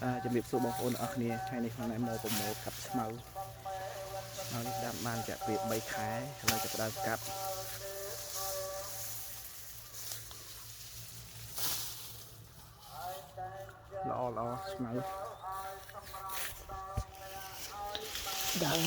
ជំរាបសួរបងប្អូនអរគ្នាថ្ងៃនេះខ្ញុំណែមកប្រមូលកាប់ស្មៅនេះដាំបានរយៈពេល3ខែហើយចាប់ផ្ដើមកាប់ល្អស្មៅដើម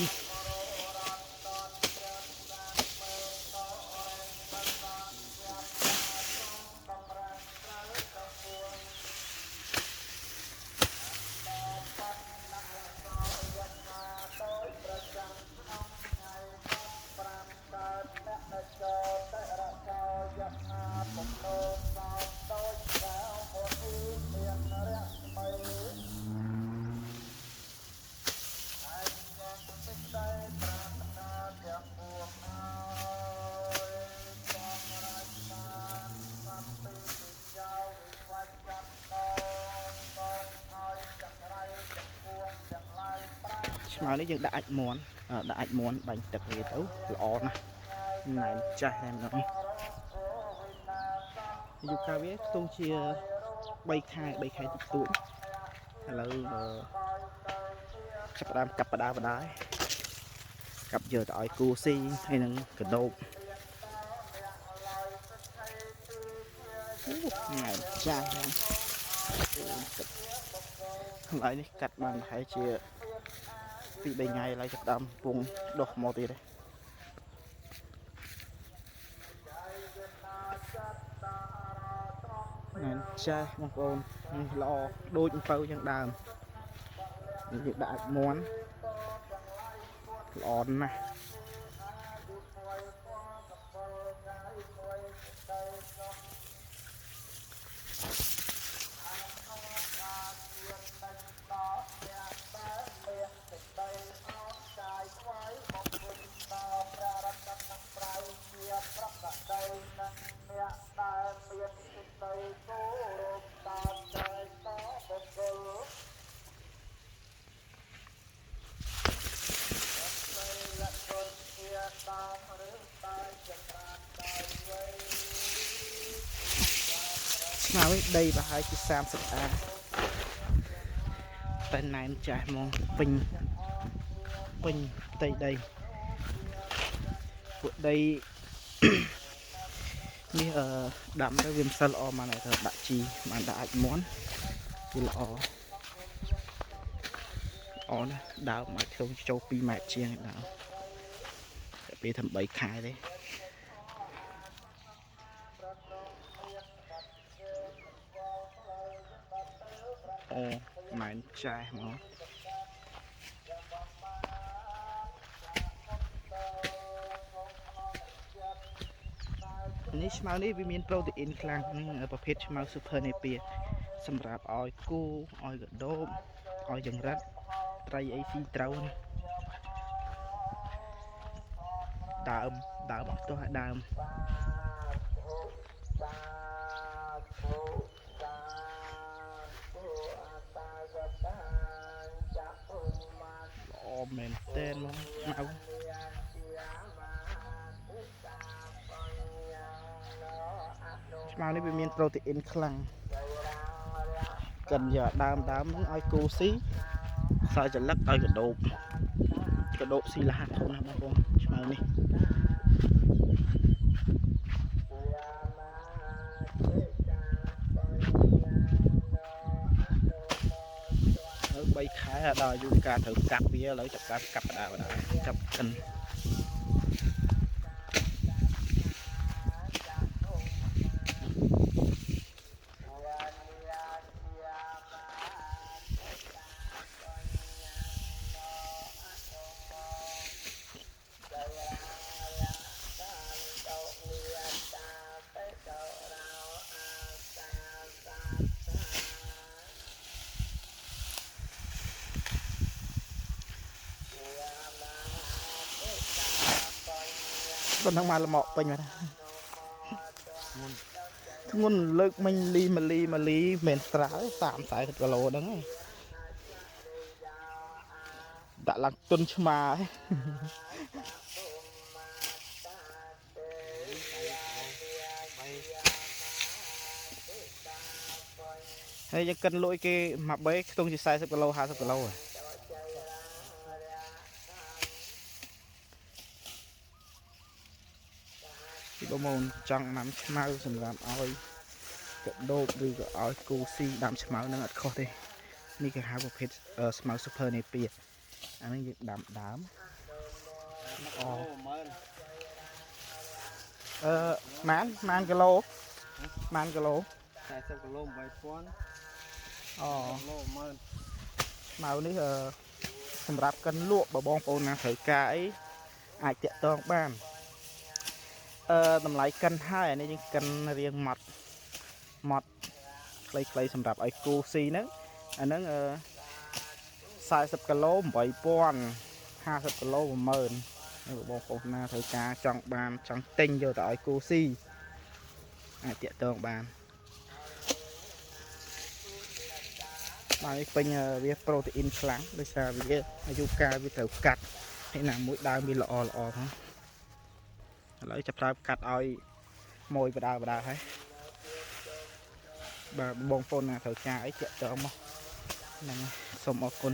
ស្មៅនេះយើងដាក់អាចមន់បាញ់ទឹកវាទៅល្អណាស់ណែនចាស់តែម្ដងយូរកាលវាខ្ទង់ជា3ខែតិចតួចឥឡូវចាប់ផ្ដើមកាប់បដាកាប់យកទៅឲ្យគូស៊ីហើយនឹងកដោបណែនចាស់ហ្នឹងហើយនេះកាត់បានប្រហែលជា2-3ថ្ងៃឡើយចាប់ដើមពងដុះមកទៀតហ្នឹងចាស់បងប្អូននេះល្អដូចអំពៅយ៉ាងដើមនេះយើងដាក់អាចមន់ល្អណាស់ស្មៅដីប្រហែលជា30តាតែណែនចាស់ហ្មងពេញផ្ទៃដីពួកដីនេះដាំទៅវាមិនសិលល្អមកតែដាក់ជីបានដាក់អាចមន់វាល្អណាស់ដើមមកខ្ញុំចូល2ម៉ែត្រជាងដើមតែពេលធ្វើ3ខែទេអូម៉ែនចាស់ហ្មងនេះស្មៅនេះវាមានប្រូតេអ៊ីនខ្លាំងនឹងប្រភេទស្មៅ Super Napier សម្រាប់ឲ្យគោឲ្យកដោបឲ្យចង្រិតត្រីអីស៊ីត្រូវដើមអត់ទាស់ឲ្យដើមល្អមែនតើមកស្មៅស្មៅនេះវាមានប្រូតេអ៊ីនខ្លាំងកិនយកដើមហ្នឹងឲ្យគូស៊ីសើចលឹកឲ្យកដោបស៊ីលះធំណាស់បងប្អូនស្មៅនេះ3ខែដល់អាយុការត្រូវកាប់វាឥឡូវចាប់កាប់បដាចាប់កិនប៉ុណ្ណឹងមកលមកពេញមកធ្ងន់លើកមិញលីមិនស្រាល30-40 គីឡូហ្នឹងដាក់ឡើងទុនឆ្មាហ ហើយយើងកិនលក់គេមួយបេខ្ទង់ជា40គីឡូ50គីឡូពីបងប្អូនចង់ដាំឆ្មៅសម្រាប់ឲ្យកដោបឬក៏ឲ្យគូស៊ីដាំឆ្មៅនឹងអត់ខុសទេនេះគេហៅប្រភេទស្មៅ Super Napier អានេះយើងដាំដើមអូម៉ានគីឡូម៉ានគីឡូ40គីឡូ8000អូគីឡូ10000ស្មៅនេះសម្រាប់កិនលក់បើបងប្អូនណាត្រូវការអីអាចតាក់ទងបានតម្លៃកិនហើយអានេះយើងកិនរៀងម៉ត់ខ្លីៗសម្រាប់ឲ្យគូស៊ីហ្នឹងអាហ្នឹង40គីឡូ8000 50គីឡូ10000ហើយបងប្អូនណាត្រូវការចង់បានចង់ទិញយកទៅឲ្យគូស៊ីអាចតាក់ទងបានហើយពេញវាប្រូតេអ៊ីនខ្លាំងដោយសារវាអាយុកាលវាត្រូវកាត់ហើយណាមួយដើមវាល្អផងឥឡូវចាប់ផ្ដើមកាត់ឲ្យម៉ួយបដាហើយបាទបងប្អូនណាត្រូវការអីតាក់ទងមកហ្នឹងសូមអរគុណ